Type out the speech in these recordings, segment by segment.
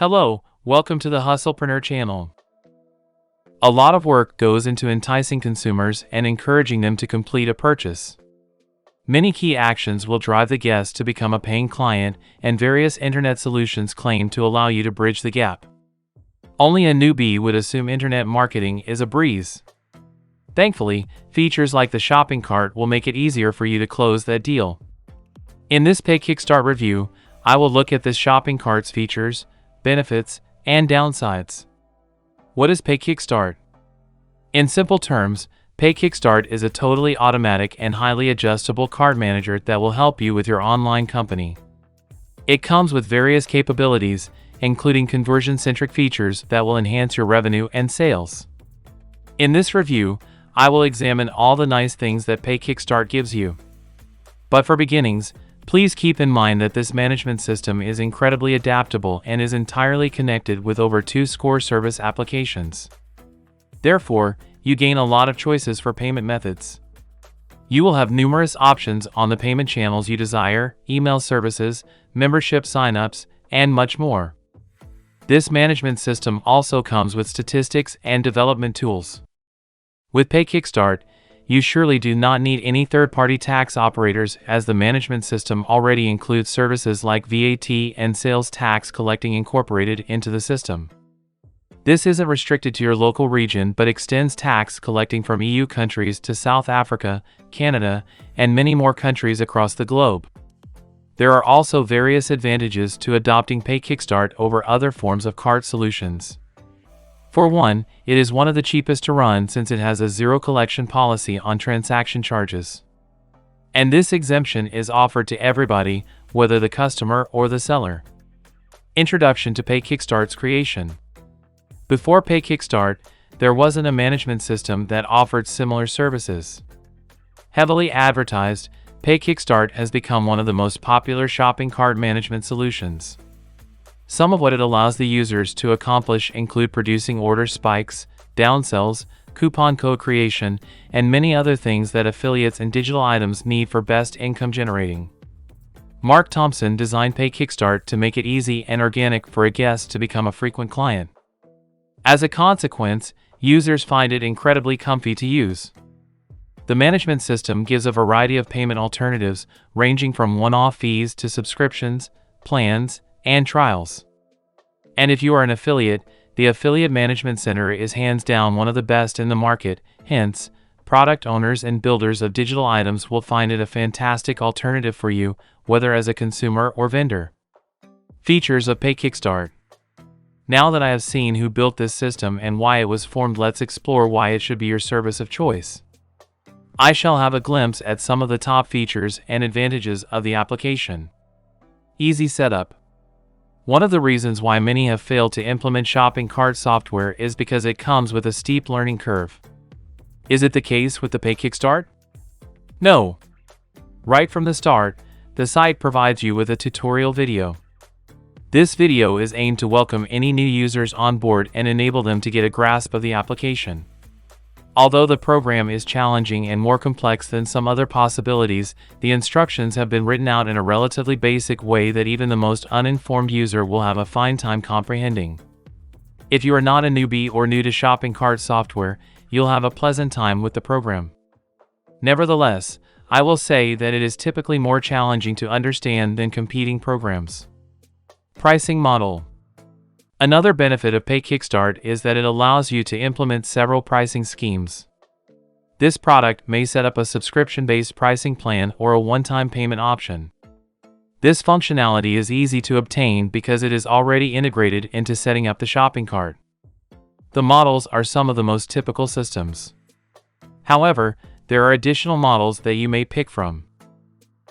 Hello, welcome to the Hustlepreneur channel. A lot of work goes into enticing consumers and encouraging them to complete a purchase. Many key actions will drive the guest to become a paying client, and various internet solutions claim to allow you to bridge the gap. Only a newbie would assume internet marketing is a breeze. Thankfully, features like the shopping cart will make it easier for you to close that deal. In this PayKickstart review, I will look at this shopping cart's features, benefits, and downsides. What is PayKickstart? In simple terms, PayKickstart is a totally automatic and highly adjustable cart manager that will help you with your online company. It comes with various capabilities, including conversion-centric features that will enhance your revenue and sales. In this review, I will examine all the nice things that PayKickstart gives you. But for beginnings, please keep in mind that this management system is incredibly adaptable and is entirely connected with over 20 service applications. Therefore, you gain a lot of choices for payment methods. You will have numerous options on the payment channels you desire, email services, membership signups, and much more. This management system also comes with statistics and development tools. With PayKickstart, you surely do not need any third-party tax operators, as the management system already includes services like VAT and sales tax collecting incorporated into the system. This isn't restricted to your local region but extends tax collecting from EU countries to South Africa, Canada, and many more countries across the globe. There are also various advantages to adopting PayKickstart over other forms of cart solutions. For one, it is one of the cheapest to run since it has a zero collection policy on transaction charges. And this exemption is offered to everybody, whether the customer or the seller. Introduction to PayKickstart's creation. Before PayKickstart, there wasn't a management system that offered similar services. Heavily advertised, PayKickstart has become one of the most popular shopping cart management solutions. Some of what it allows the users to accomplish include producing order spikes, downsells, coupon code creation, and many other things that affiliates and digital items need for best income generating. Mark Thompson designed PayKickstart to make it easy and organic for a guest to become a frequent client. As a consequence, users find it incredibly comfy to use. The management system gives a variety of payment alternatives ranging from one-off fees to subscriptions, plans, and trials. And if you are an affiliate, the Affiliate Management Center is hands down one of the best in the market. Hence, product owners and builders of digital items will find it a fantastic alternative for you, whether as a consumer or vendor. Features of PayKickstart. Now that I have seen who built this system and why it was formed, let's explore why it should be your service of choice. I shall have a glimpse at some of the top features and advantages of the application. Easy setup. One of the reasons why many have failed to implement shopping cart software is because it comes with a steep learning curve. Is it the case with the PayKickstart? No. Right from the start, the site provides you with a tutorial video. This video is aimed to welcome any new users on board and enable them to get a grasp of the application. Although the program is challenging and more complex than some other possibilities, the instructions have been written out in a relatively basic way that even the most uninformed user will have a fine time comprehending. If you are not a newbie or new to shopping cart software, you'll have a pleasant time with the program. Nevertheless, I will say that it is typically more challenging to understand than competing programs. Pricing model. Another benefit of PayKickstart is that it allows you to implement several pricing schemes. This product may set up a subscription-based pricing plan or a one-time payment option. This functionality is easy to obtain because it is already integrated into setting up the shopping cart. The models are some of the most typical systems. However, there are additional models that you may pick from.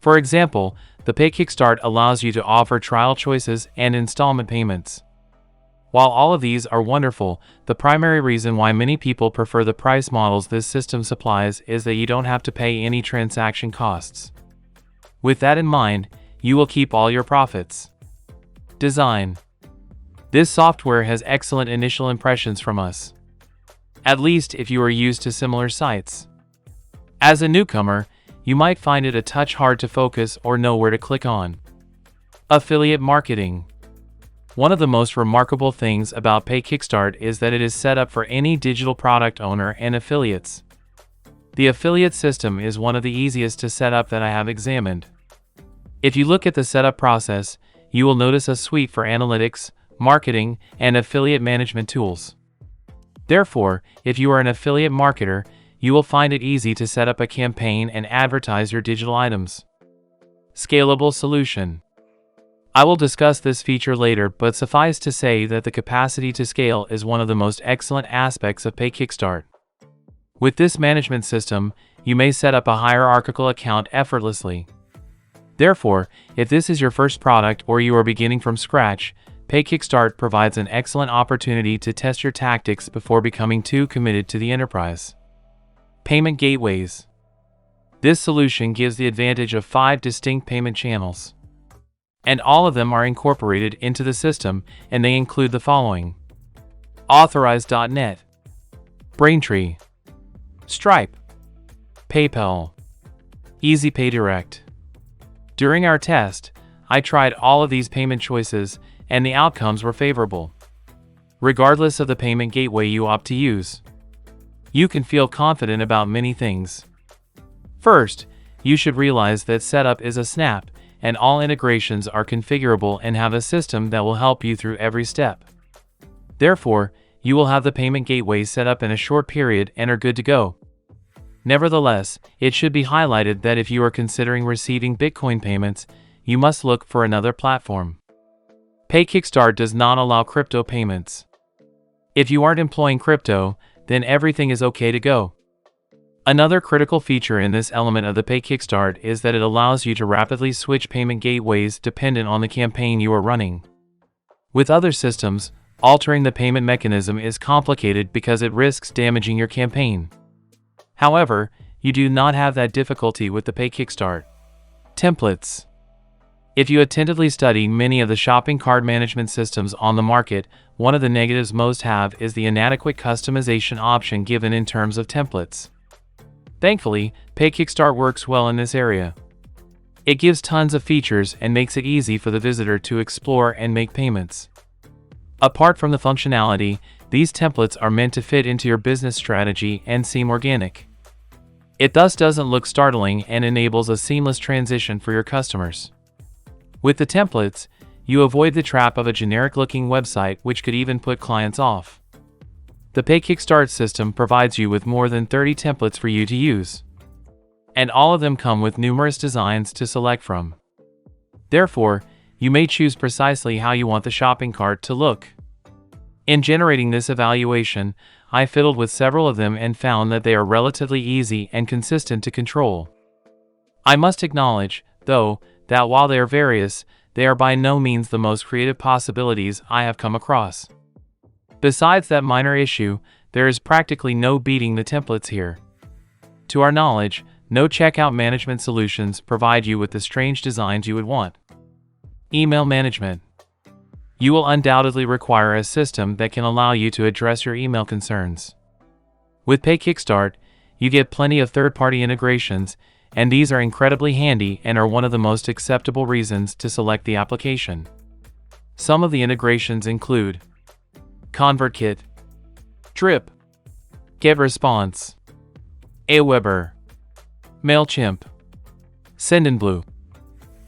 For example, the PayKickstart allows you to offer trial choices and installment payments. While all of these are wonderful, the primary reason why many people prefer the price models this system supplies is that you don't have to pay any transaction costs. With that in mind, you will keep all your profits. Design. This software has excellent initial impressions from us. At least if you are used to similar sites. As a newcomer, you might find it a touch hard to focus or know where to click on. Affiliate marketing. One of the most remarkable things about PayKickstart is that it is set up for any digital product owner and affiliates. The affiliate system is one of the easiest to set up that I have examined. If you look at the setup process, you will notice a suite for analytics, marketing, and affiliate management tools. Therefore, if you are an affiliate marketer, you will find it easy to set up a campaign and advertise your digital items. Scalable solution. I will discuss this feature later, but suffice to say that the capacity to scale is one of the most excellent aspects of PayKickstart. With this management system, you may set up a hierarchical account effortlessly. Therefore, if this is your first product or you are beginning from scratch, PayKickstart provides an excellent opportunity to test your tactics before becoming too committed to the enterprise. Payment gateways. This solution gives the advantage of 5 distinct payment channels, and all of them are incorporated into the system, and they include the following: Authorize.net, Braintree, Stripe, PayPal, EasyPay Direct. During our test, I tried all of these payment choices, and the outcomes were favorable. Regardless of the payment gateway you opt to use, you can feel confident about many things. First, you should realize that setup is a snap, and all integrations are configurable and have a system that will help you through every step. Therefore, you will have the payment gateway set up in a short period and are good to go. Nevertheless, it should be highlighted that if you are considering receiving Bitcoin payments, you must look for another platform. PayKickstart does not allow crypto payments. If you aren't employing crypto, then everything is okay to go. Another critical feature in this element of the PayKickstart is that it allows you to rapidly switch payment gateways dependent on the campaign you are running. With other systems, altering the payment mechanism is complicated because it risks damaging your campaign. However, you do not have that difficulty with the PayKickstart. Templates. If you attentively study many of the shopping cart management systems on the market, one of the negatives most have is the inadequate customization option given in terms of templates. Thankfully, PayKickstart works well in this area. It gives tons of features and makes it easy for the visitor to explore and make payments. Apart from the functionality, these templates are meant to fit into your business strategy and seem organic. It thus doesn't look startling and enables a seamless transition for your customers. With the templates, you avoid the trap of a generic-looking website which could even put clients off. The PayKickstart system provides you with more than 30 templates for you to use, and all of them come with numerous designs to select from. Therefore, you may choose precisely how you want the shopping cart to look. In generating this evaluation, I fiddled with several of them and found that they are relatively easy and consistent to control. I must acknowledge, though, that while they are various, they are by no means the most creative possibilities I have come across. Besides that minor issue, there is practically no beating the templates here. To our knowledge, no checkout management solutions provide you with the strange designs you would want. Email management. You will undoubtedly require a system that can allow you to address your email concerns. With PayKickstart, you get plenty of third-party integrations, and these are incredibly handy and are one of the most acceptable reasons to select the application. Some of the integrations include ConvertKit, Drip, GetResponse, Aweber, MailChimp, Sendinblue,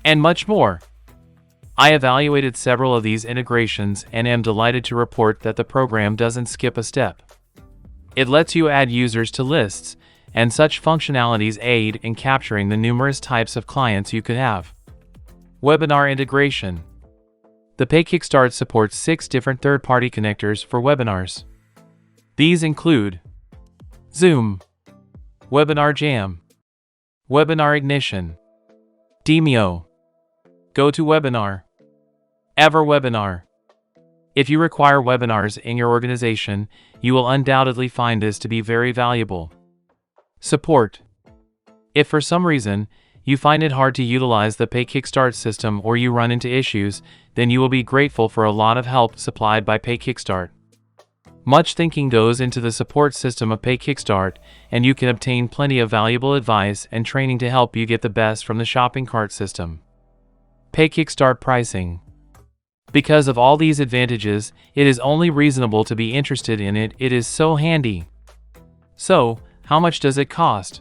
and much more. I evaluated several of these integrations and am delighted to report that the program doesn't skip a step. It lets you add users to lists, and such functionalities aid in capturing the numerous types of clients you could have. Webinar integration. The PayKickstart supports 6 different third-party connectors for webinars. These include Zoom, Webinar Jam, Webinar Ignition, Demio, GoToWebinar, EverWebinar. If you require webinars in your organization, you will undoubtedly find this to be very valuable. Support. If for some reason you find it hard to utilize the PayKickstart system or you run into issues, then you will be grateful for a lot of help supplied by PayKickstart. Much thinking goes into the support system of PayKickstart, and you can obtain plenty of valuable advice and training to help you get the best from the shopping cart system. PayKickstart pricing. Because of all these advantages, it is only reasonable to be interested in it. It is so handy. So, how much does it cost?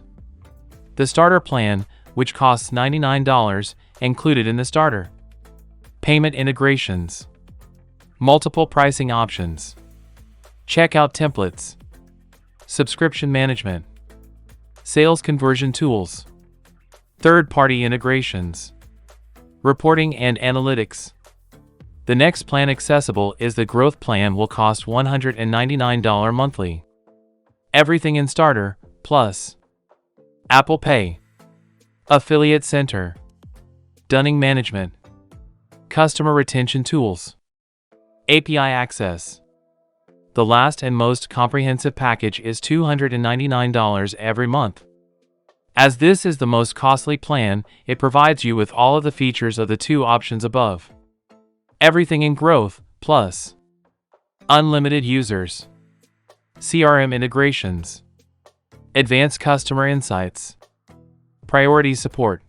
The starter plan, which costs $99, included in the starter. Payment integrations. Multiple pricing options. Checkout templates. Subscription management. Sales conversion tools. Third-party integrations. Reporting and analytics. The next plan accessible is the growth plan, will cost $199 monthly. Everything in starter, plus Apple Pay, Affiliate Center, Dunning Management, Customer Retention Tools, API Access. The last and most comprehensive package is $299 every month. As this is the most costly plan, it provides you with all of the features of the two options above. Everything in growth, plus unlimited users, CRM integrations, advanced customer insights, priority support.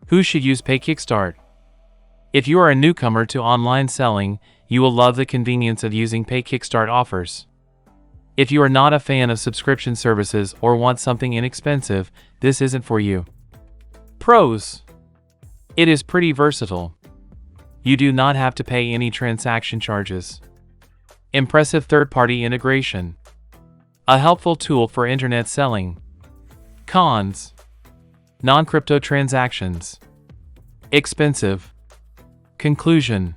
Who should use PayKickstart? If you are a newcomer to online selling, you will love the convenience of using PayKickstart offers. If you are not a fan of subscription services or want something inexpensive, this isn't for you. Pros: it is pretty versatile. You do not have to pay any transaction charges. Impressive third-party integration. A helpful tool for internet selling. Cons: non-crypto transactions. Expensive. Conclusion: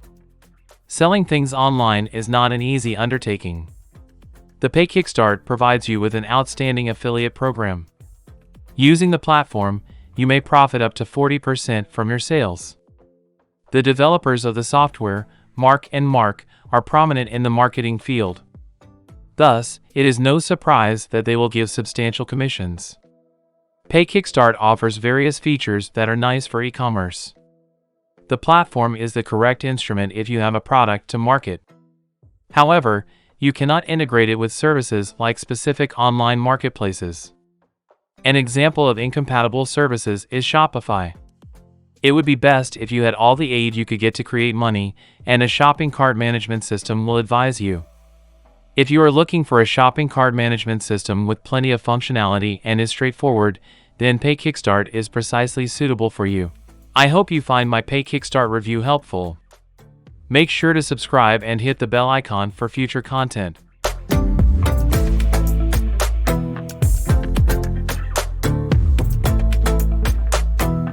selling things online is not an easy undertaking. The PayKickstart provides you with an outstanding affiliate program. Using the platform, you may profit up to 40% from your sales. The developers of the software, Mark and Mark, are prominent in the marketing field. Thus, it is no surprise that they will give substantial commissions. PayKickstart offers various features that are nice for e-commerce. The platform is the correct instrument if you have a product to market. However, you cannot integrate it with services like specific online marketplaces. An example of incompatible services is Shopify. It would be best if you had all the aid you could get to create money, and a shopping cart management system will advise you. If you are looking for a shopping cart management system with plenty of functionality and is straightforward, then PayKickstart is precisely suitable for you. I hope you find my PayKickstart review helpful. Make sure to subscribe and hit the bell icon for future content.